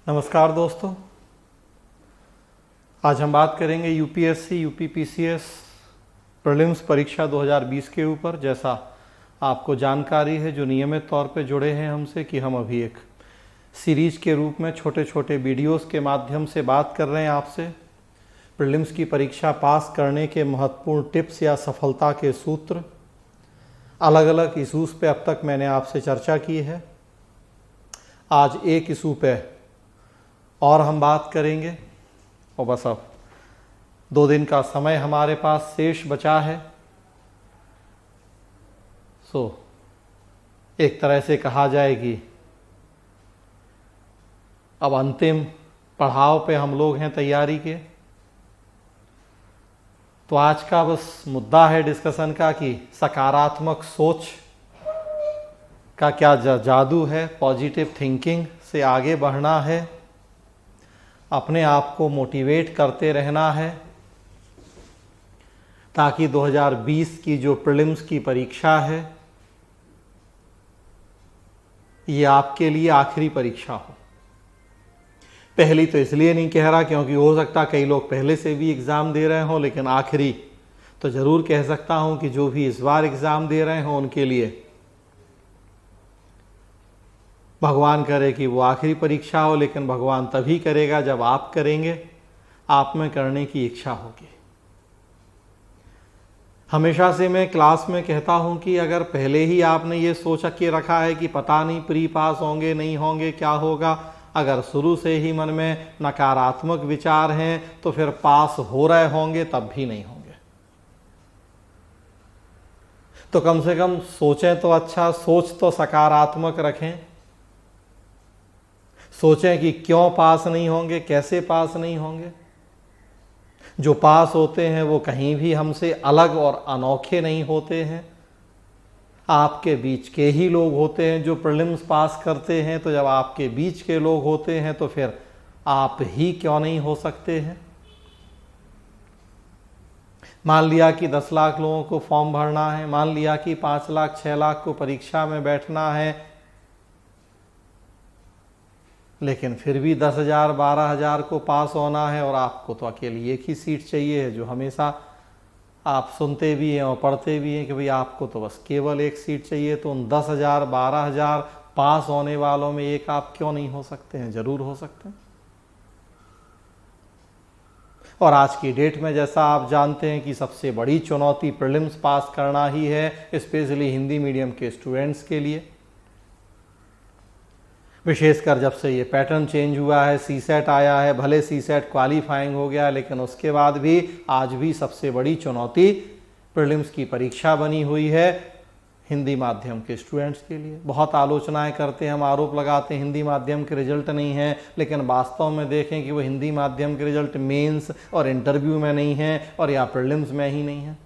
नमस्कार दोस्तों, आज हम बात करेंगे यूपीएससी यूपीपीसीएस प्रीलिम्स परीक्षा 2020 के ऊपर। जैसा आपको जानकारी है, जो नियमित तौर पे जुड़े हैं हमसे, कि हम अभी एक सीरीज के रूप में छोटे छोटे वीडियोस के माध्यम से बात कर रहे हैं आपसे प्रीलिम्स की परीक्षा पास करने के महत्वपूर्ण टिप्स या सफलता के सूत्र। अलग अलग इशूज़ पे अब तक मैंने आपसे चर्चा की है। आज एक इशू पे और हम बात करेंगे और बस अब 2 दिन का समय हमारे पास शेष बचा है। एक तरह से कहा जाए कि अब अंतिम पड़ाव पे हम लोग हैं तैयारी के। तो आज का बस मुद्दा है डिस्कशन का कि सकारात्मक सोच का क्या जादू है। पॉजिटिव थिंकिंग से आगे बढ़ना है, अपने आप को मोटिवेट करते रहना है, ताकि 2020 की जो प्रीलिम्स की परीक्षा है ये आपके लिए आखिरी परीक्षा हो। पहली तो इसलिए नहीं कह रहा क्योंकि हो सकता कई लोग पहले से भी एग्ज़ाम दे रहे हों, लेकिन आखिरी तो ज़रूर कह सकता हूं कि जो भी इस बार एग्ज़ाम दे रहे हों उनके लिए भगवान करे कि वो आखिरी परीक्षा हो। लेकिन भगवान तभी करेगा जब आप करेंगे, आप में करने की इच्छा होगी। हमेशा से मैं क्लास में कहता हूं कि अगर पहले ही आपने ये सोच के रखा है कि पता नहीं प्री पास होंगे नहीं होंगे क्या होगा, अगर शुरू से ही मन में नकारात्मक विचार हैं तो फिर पास हो रहे होंगे तब भी नहीं होंगे। तो कम से कम सोचें तो अच्छा, सोच तो सकारात्मक रखें। सोचें कि क्यों पास नहीं होंगे, कैसे पास नहीं होंगे। जो पास होते हैं वो कहीं भी हमसे अलग और अनोखे नहीं होते हैं, आपके बीच के ही लोग होते हैं जो प्रीलिम्स पास करते हैं। तो जब आपके बीच के लोग होते हैं तो फिर आप ही क्यों नहीं हो सकते हैं। मान लिया कि 10 लाख लोगों को फॉर्म भरना है, मान लिया कि 5 लाख 6 लाख को परीक्षा में बैठना है, लेकिन फिर भी 10,000 12,000 को पास होना है और आपको तो अकेली एक ही सीट चाहिए है, जो हमेशा आप सुनते भी हैं और पढ़ते भी हैं कि भाई आपको तो बस केवल एक सीट चाहिए। तो उन 10,000 12,000 पास होने वालों में एक आप क्यों नहीं हो सकते हैं? जरूर हो सकते हैं। और आज की डेट में जैसा आप जानते हैं कि सबसे बड़ी चुनौती प्रीलिम्स पास करना ही है, स्पेशली हिंदी मीडियम के स्टूडेंट्स के लिए। विशेषकर जब से ये पैटर्न चेंज हुआ है, सीसेट आया है, भले सीसेट क्वालिफाइंग हो गया लेकिन उसके बाद भी आज भी सबसे बड़ी चुनौती प्रीलिम्स की परीक्षा बनी हुई है हिंदी माध्यम के स्टूडेंट्स के लिए। बहुत आलोचनाएं करते हैं, हम आरोप लगाते हैं हिंदी माध्यम के रिजल्ट नहीं है, लेकिन वास्तव में देखें कि वो हिंदी माध्यम के रिजल्ट मेंस और इंटरव्यू में नहीं है और या प्रीलिम्स में ही नहीं है।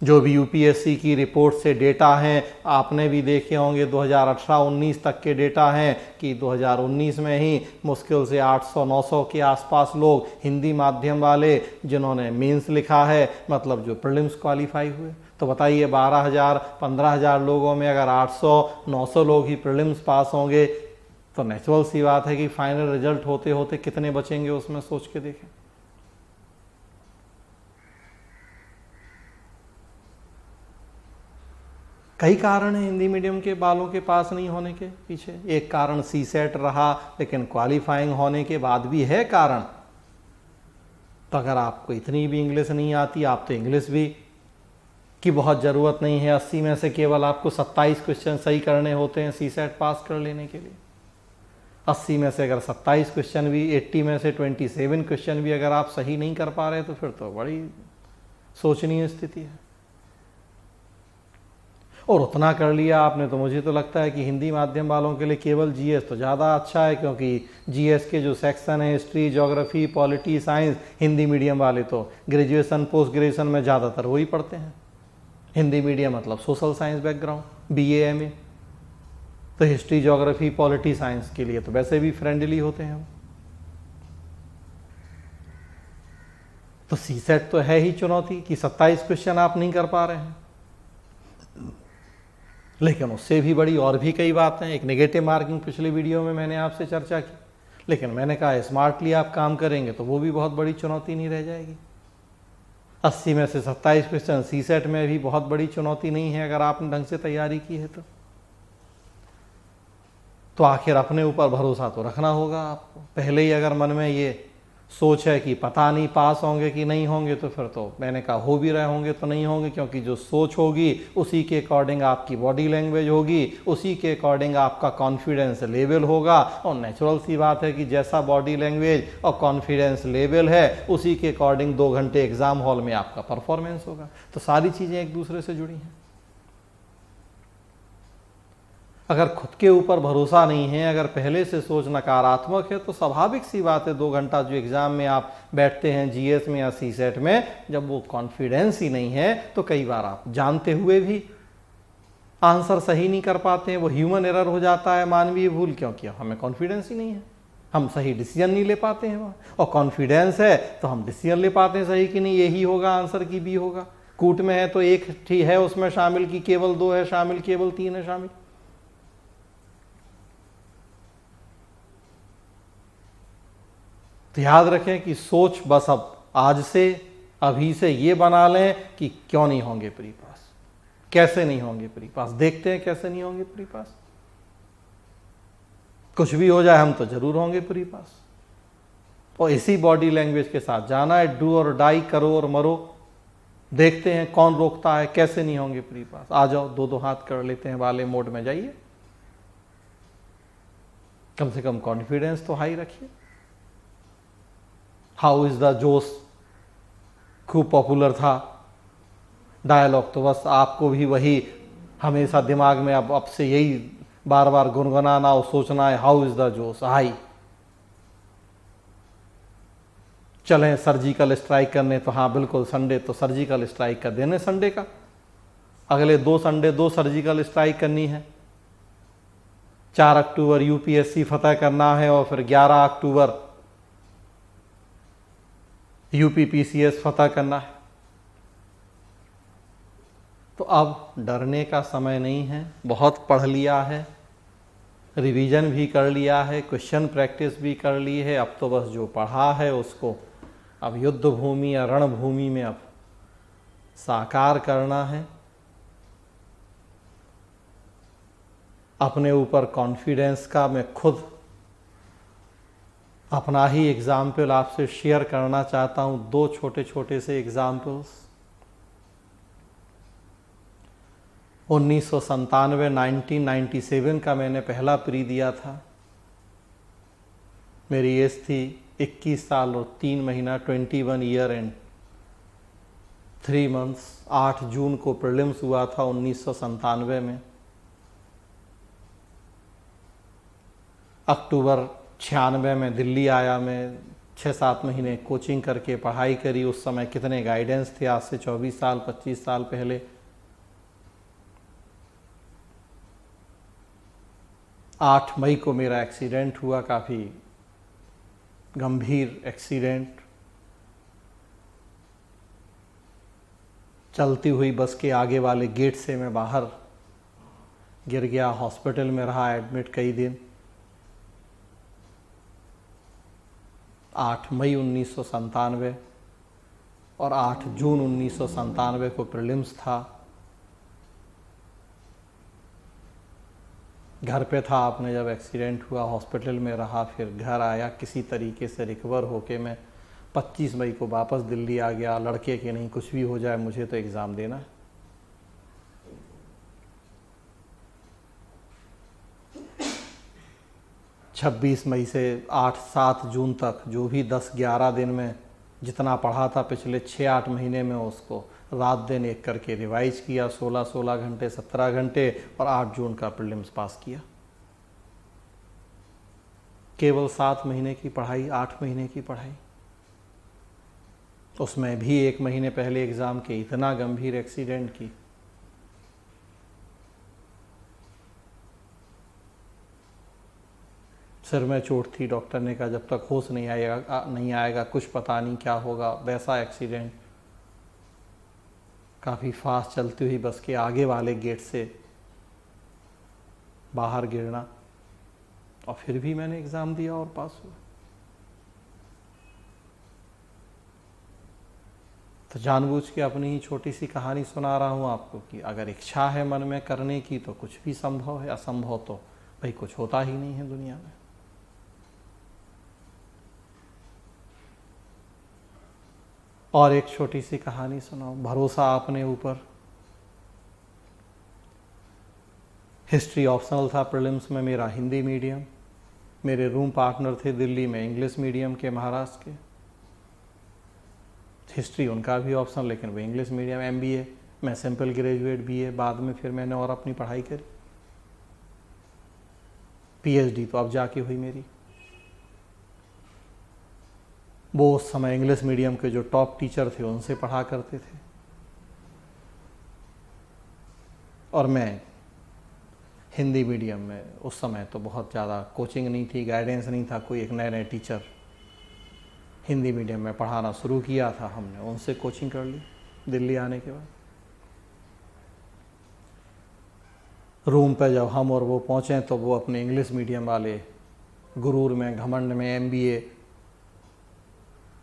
जो भी यूपीएससी की रिपोर्ट से डेटा हैं आपने भी देखे होंगे, 2018-19 तक के डेटा हैं कि 2019 में ही मुश्किल से 800-900 के आसपास लोग हिंदी माध्यम वाले जिन्होंने मेंस लिखा है, मतलब जो प्रीलिम्स क्वालिफाई हुए। तो बताइए 12,000 15,000 लोगों में अगर 800-900 लोग ही प्रीलिम्स पास होंगे तो नेचुरल सी बात है कि फाइनल रिजल्ट होते होते कितने बचेंगे उसमें सोच के देखें। कई कारण हैं हिंदी मीडियम के बालों के पास नहीं होने के पीछे। एक कारण सीसेट रहा, लेकिन क्वालिफाइंग होने के बाद भी है कारण। तो अगर आपको इतनी भी इंग्लिश नहीं आती, आप तो इंग्लिश भी की बहुत ज़रूरत नहीं है। 80 में से केवल आपको 27 क्वेश्चन सही करने होते हैं सीसेट पास कर लेने के लिए। 80 में से अगर 27 क्वेश्चन भी, 80 में से 27 क्वेश्चन भी अगर आप सही नहीं कर पा रहे तो फिर तो बड़ी सोचनीय स्थिति है। और उतना कर लिया आपने तो मुझे तो लगता है कि हिंदी माध्यम वालों के लिए केवल जीएस तो ज़्यादा अच्छा है, क्योंकि जीएस के जो सेक्शन है history, geography, polity, science, Hindi medium वाले तो ग्रेजुएशन पोस्ट ग्रेजुएशन में ज़्यादातर वही पढ़ते हैं। हिंदी मीडियम मतलब social science background, BA MA. तो हिस्ट्री, ज्योग्राफी, पॉलिटी, साइंस के लिए तो वैसे भी फ्रेंडली होते हैं। तो सीसेट तो है ही चुनौती कि 27 क्वेश्चन आप नहीं कर पा रहे हैं। लेकिन उससे भी बड़ी और भी कई बातें हैं। एक नेगेटिव मार्किंग पिछले वीडियो में मैंने आपसे चर्चा की, लेकिन मैंने कहा स्मार्टली आप काम करेंगे तो वो भी बहुत बड़ी चुनौती नहीं रह जाएगी। 80 में से 27% सीसेट में भी बहुत बड़ी चुनौती नहीं है अगर आपने ढंग से तैयारी की है तो आखिर अपने ऊपर भरोसा तो रखना होगा आपको। पहले ही अगर मन में ये सोच है कि पता नहीं पास होंगे कि नहीं होंगे, तो फिर तो मैंने कहा हो भी रहे होंगे तो नहीं होंगे, क्योंकि जो सोच होगी उसी के अकॉर्डिंग आपकी बॉडी लैंग्वेज होगी, उसी के अकॉर्डिंग आपका कॉन्फिडेंस लेवल होगा। और नेचुरल सी बात है कि जैसा बॉडी लैंग्वेज और कॉन्फिडेंस लेवल है उसी के अकॉर्डिंग 2 घंटे एग्जाम हॉल में आपका परफॉर्मेंस होगा। तो सारी चीज़ें एक दूसरे से जुड़ी हैं। अगर खुद के ऊपर भरोसा नहीं है, अगर पहले से सोच नकारात्मक है, तो स्वाभाविक सी बात है 2 घंटा जो एग्ज़ाम में आप बैठते हैं जीएस में या सीसेट में, जब वो कॉन्फिडेंस ही नहीं है तो कई बार आप जानते हुए भी आंसर सही नहीं कर पाते हैं। वो ह्यूमन एरर हो जाता है, मानवीय भूल, क्योंकि हमें कॉन्फिडेंस ही नहीं है, हम सही डिसीजन नहीं ले पाते हैं वहाँ। और कॉन्फिडेंस है तो हम डिसीजन ले पाते हैं सही कि नहीं, यही होगा आंसर की बी होगा। कूट में है तो एक ठीक है उसमें शामिल की केवल 2 है शामिल, केवल 3 है शामिल। तो याद रखें कि सोच बस अब आज से अभी से ये बना लें कि क्यों नहीं होंगे प्री पास, कैसे नहीं होंगे प्री पास, देखते हैं कैसे नहीं होंगे प्री पास। कुछ भी हो जाए हम तो जरूर होंगे प्री पास। और इसी बॉडी लैंग्वेज के साथ जाना है, डू और डाई, करो और मरो। देखते हैं कौन रोकता है, कैसे नहीं होंगे प्री पास। आ जाओ, 2-2 हाथ कर लेते हैं वाले मोड में जाइए। कम से कम कॉन्फिडेंस तो हाई रखिए। हाउ इज द जोश खूब पॉपुलर था डायलॉग, तो बस आपको भी वही हमेशा दिमाग में अब से यही बार बार गुनगुनाना और सोचना है, हाउ इज द जोश हाई। चलें सर्जिकल स्ट्राइक करने, तो हाँ बिल्कुल, संडे तो सर्जिकल स्ट्राइक का दिन है। संडे का अगले 2 संडे 2 सर्जिकल स्ट्राइक करनी है। 4 अक्टूबर यूपीएससी फतह करना है और फिर 11 अक्टूबर यूपीपीसीएस फतह करना है। तो अब डरने का समय नहीं है, बहुत पढ़ लिया है, रिवीजन भी कर लिया है, क्वेश्चन प्रैक्टिस भी कर ली है। अब तो बस जो पढ़ा है उसको अब युद्ध भूमि या रणभूमि में अब साकार करना है। अपने ऊपर कॉन्फिडेंस का मैं खुद अपना ही एग्जाम्पल आपसे शेयर करना चाहता हूं। 2 छोटे छोटे से एग्जाम्पल्स। 1997 का मैंने पहला प्री दिया था। मेरी एज थी 21 साल और 3 महीना, 21 ईयर एंड 3 मंथ्स। 8 जून को प्रीलिम्स हुआ था 1997 में। अक्टूबर 96 में दिल्ली आया। मैं 6-7 महीने कोचिंग करके पढ़ाई करी। उस समय कितने गाइडेंस थे, आज से 24 साल 25 साल पहले। 8 मई को मेरा एक्सीडेंट हुआ, काफ़ी गंभीर एक्सीडेंट। चलती हुई बस के आगे वाले गेट से मैं बाहर गिर गया, हॉस्पिटल में रहा एडमिट कई दिन। 8 मई 1997 और 8 जून 1997 को प्रीलिम्स था। घर पे था आपने जब एक्सीडेंट हुआ, हॉस्पिटल में रहा, फिर घर आया, किसी तरीके से रिकवर होके मैं 25 मई को वापस दिल्ली आ गया। लड़के के नहीं, कुछ भी हो जाए मुझे तो एग्ज़ाम देना है। छब्बीस मई से 8-7 जून तक जो भी 10-11 दिन में जितना पढ़ा था पिछले 6-8 महीने में, उसको रात दिन एक करके रिवाइज किया। 16-16 घंटे, 17 घंटे, और 8 जून का प्रीलिम्स पास किया। केवल 7 महीने की पढ़ाई, 8 महीने की पढ़ाई, उसमें भी 1 महीने पहले एग्ज़ाम के इतना गंभीर एक्सीडेंट की। सिर में चोट थी, डॉक्टर ने कहा जब तक होश नहीं आएगा कुछ पता नहीं क्या होगा। वैसा एक्सीडेंट, काफ़ी फास्ट चलती हुई बस के आगे वाले गेट से बाहर गिरना, और फिर भी मैंने एग्ज़ाम दिया और पास हुआ। तो जानबूझ के अपनी ही छोटी सी कहानी सुना रहा हूँ आपको कि अगर इच्छा है मन में करने की तो कुछ भी संभव है, असंभव तो भाई कुछ होता ही नहीं है दुनिया में। और एक छोटी सी कहानी सुनाओ, भरोसा अपने ऊपर। हिस्ट्री ऑप्शनल था प्रीलिम्स में मेरा, हिंदी मीडियम। मेरे रूम पार्टनर थे दिल्ली में इंग्लिश मीडियम के, महाराष्ट्र के। हिस्ट्री उनका भी ऑप्शनल, लेकिन वो इंग्लिश मीडियम, MBA, मैं सिंपल ग्रेजुएट BA। बाद में फिर मैंने और अपनी पढ़ाई करी, PhD तो अब जाके हुई मेरी। वो उस समय इंग्लिश मीडियम के जो टॉप टीचर थे उनसे पढ़ा करते थे, और मैं हिंदी मीडियम में। उस समय तो बहुत ज़्यादा कोचिंग नहीं थी, गाइडेंस नहीं था, कोई एक नए नए टीचर हिंदी मीडियम में पढ़ाना शुरू किया था हमने, उनसे कोचिंग कर ली दिल्ली आने के बाद। रूम पे जब हम और वो पहुँचे तो वो अपने इंग्लिश मीडियम वाले गुरूर में, घमंड में, MBA,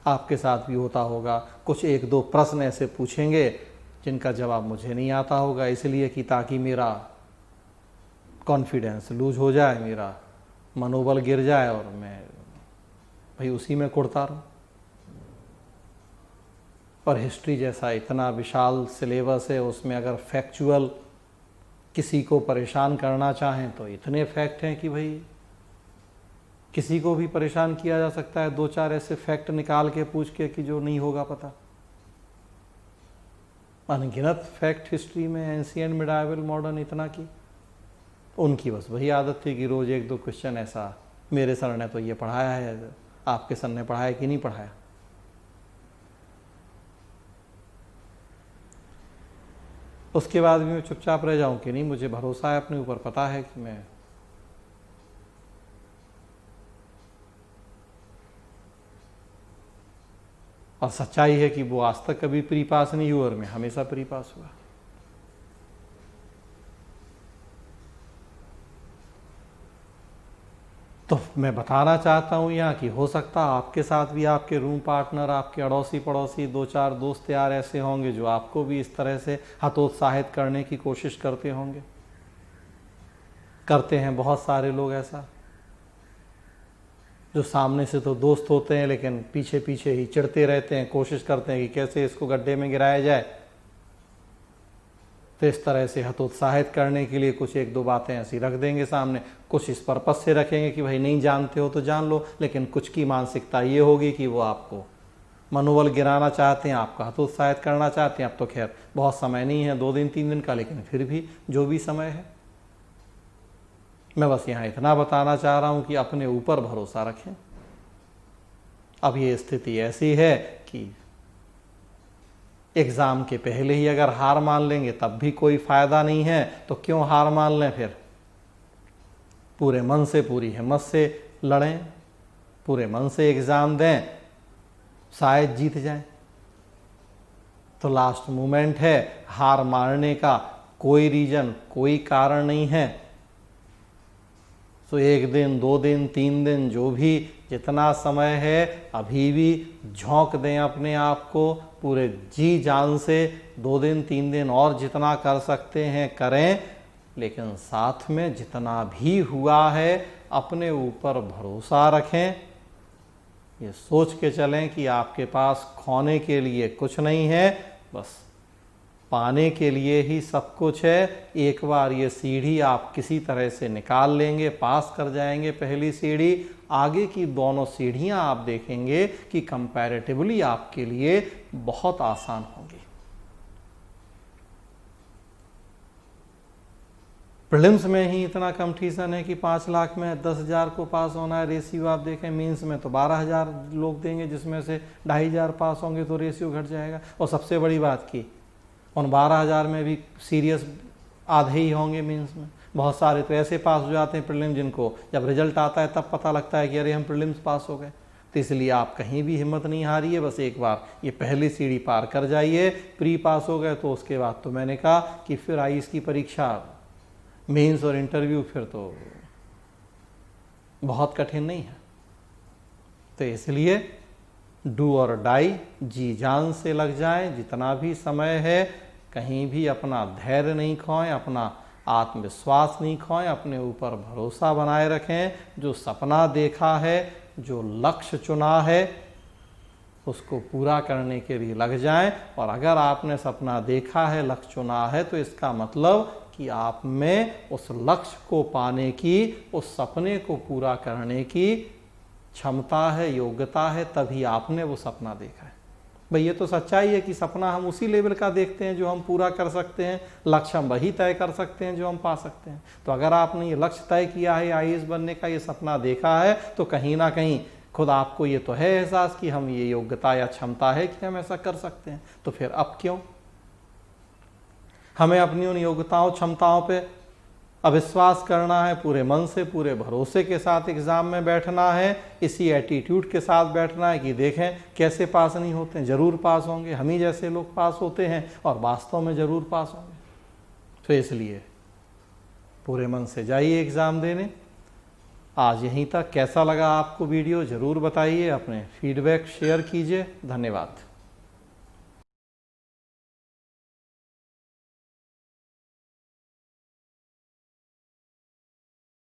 आपके साथ भी होता होगा, कुछ एक दो प्रश्न ऐसे पूछेंगे जिनका जवाब मुझे नहीं आता होगा, इसलिए कि ताकि मेरा कॉन्फिडेंस लूज हो जाए, मेरा मनोबल गिर जाए और मैं भाई उसी में कुड़ता रहूं। और हिस्ट्री जैसा इतना विशाल सिलेबस है, उसमें अगर फैक्चुअल किसी को परेशान करना चाहें तो इतने फैक्ट हैं कि भाई किसी को भी परेशान किया जा सकता है, दो चार ऐसे फैक्ट निकाल के पूछ के कि जो नहीं होगा पता। अनगिनत फैक्ट हिस्ट्री में, एंशिएंट, मिडाइवल, मॉडर्न, इतना की उनकी बस वही आदत थी कि रोज एक दो क्वेश्चन ऐसा, मेरे सर ने तो ये पढ़ाया है, आपके सर ने पढ़ाया कि नहीं पढ़ाया। उसके बाद भी मैं चुपचाप रह जाऊं कि नहीं, मुझे भरोसा है अपने ऊपर, पता है कि मैं और सच्चाई है कि वो आज तक कभी प्री पास नहीं हुआ और मैं हमेशा प्री पास हुआ। तो मैं बताना चाहता हूँ यहाँ कि हो सकता है आपके साथ भी, आपके रूम पार्टनर, आपके अड़ोसी पड़ोसी, दो चार दोस्त यार ऐसे होंगे जो आपको भी इस तरह से हतोत्साहित करने की कोशिश करते होंगे। करते हैं बहुत सारे लोग ऐसा, जो सामने से तो दोस्त होते हैं लेकिन पीछे पीछे ही चिढ़ते रहते हैं, कोशिश करते हैं कि कैसे इसको गड्ढे में गिराया जाए। तो इस तरह से हतोत्साहित करने के लिए कुछ एक दो बातें ऐसी रख देंगे सामने, कुछ इस पर्पस से रखेंगे कि भाई नहीं जानते हो तो जान लो, लेकिन कुछ की मानसिकता ये होगी कि वो आपको मनोबल गिराना चाहते हैं, आपका हतोत्साहित करना चाहते हैं। अब तो खैर बहुत समय नहीं है, 2 दिन 3 दिन का, लेकिन फिर भी जो भी समय है, मैं बस यहाँ इतना बताना चाह रहा हूँ कि अपने ऊपर भरोसा रखें। अब ये स्थिति ऐसी है कि एग्ज़ाम के पहले ही अगर हार मान लेंगे तब भी कोई फ़ायदा नहीं है, तो क्यों हार मान लें फिर। पूरे मन से, पूरी हिम्मत से लड़ें, पूरे मन से एग्ज़ाम दें, शायद जीत जाएं। तो लास्ट मोमेंट है, हार मारने का कोई रीज़न, कोई कारण नहीं है। तो 1 दिन, 2 दिन, 3 दिन, जो भी जितना समय है, अभी भी झोंक दें अपने आप को पूरे जी जान से। 2 दिन 3 दिन और जितना कर सकते हैं करें, लेकिन साथ में जितना भी हुआ है अपने ऊपर भरोसा रखें। ये सोच के चलें कि आपके पास खोने के लिए कुछ नहीं है, बस पाने के लिए ही सब कुछ है। एक बार ये सीढ़ी आप किसी तरह से निकाल लेंगे, पास कर जाएंगे पहली सीढ़ी, आगे की दोनों सीढ़ियां आप देखेंगे कि कंपैरेटिवली आपके लिए बहुत आसान होंगी। प्रीलिम्स में ही इतना कंपटीशन है कि 5 लाख में 10,000 को पास होना है। रेशियो आप देखें, मेंस में तो 12,000 लोग देंगे, जिसमें से 2,500 पास होंगे, तो रेशियो घट जाएगा। और सबसे बड़ी बात की, उन 12,000 में भी सीरियस आधे ही होंगे मेंस में। बहुत सारे तो ऐसे पास हो जाते हैं प्रीलिम, जिनको जब रिजल्ट आता है तब पता लगता है कि अरे हम प्रीलिम्स पास हो गए। तो इसलिए आप कहीं भी हिम्मत नहीं हारिए, बस एक बार ये पहली सीढ़ी पार कर जाइए। प्री पास हो गए तो उसके बाद तो मैंने कहा कि फिर आईएएस की परीक्षा मेंस और इंटरव्यू फिर तो बहुत कठिन नहीं है। तो इसलिए डू और डाई, जी जान से लग जाएं, जितना भी समय है कहीं भी अपना धैर्य नहीं खोएं, अपना आत्मविश्वास नहीं खोएं, अपने ऊपर भरोसा बनाए रखें। जो सपना देखा है, जो लक्ष्य चुना है, उसको पूरा करने के लिए लग जाएं। और अगर आपने सपना देखा है, लक्ष्य चुना है, तो इसका मतलब कि आप में उस लक्ष्य को पाने की, उस सपने को पूरा करने की क्षमता है, योग्यता है, तभी आपने वो सपना देखा है। भाई ये तो सच्चाई है कि सपना हम उसी लेवल का देखते हैं जो हम पूरा कर सकते हैं, लक्ष्य हम वही तय कर सकते हैं जो हम पा सकते हैं। तो अगर आपने ये लक्ष्य तय किया है, IAS बनने का ये सपना देखा है, तो कहीं ना कहीं खुद आपको ये तो है एहसास कि हम ये योग्यता या क्षमता है कि हम ऐसा कर सकते हैं। तो फिर अब क्यों हमें अपनी उन योग्यताओं क्षमताओं पे अविश्वास करना है? पूरे मन से, पूरे भरोसे के साथ एग्ज़ाम में बैठना है, इसी एटीट्यूड के साथ बैठना है कि देखें कैसे पास नहीं होते हैं, ज़रूर पास होंगे, हम ही जैसे लोग पास होते हैं और वास्तव में ज़रूर पास होंगे। तो इसलिए पूरे मन से जाइए एग्ज़ाम देने। आज यहीं तक। कैसा लगा आपको वीडियो ज़रूर बताइए, अपने फीडबैक शेयर कीजिए। धन्यवाद।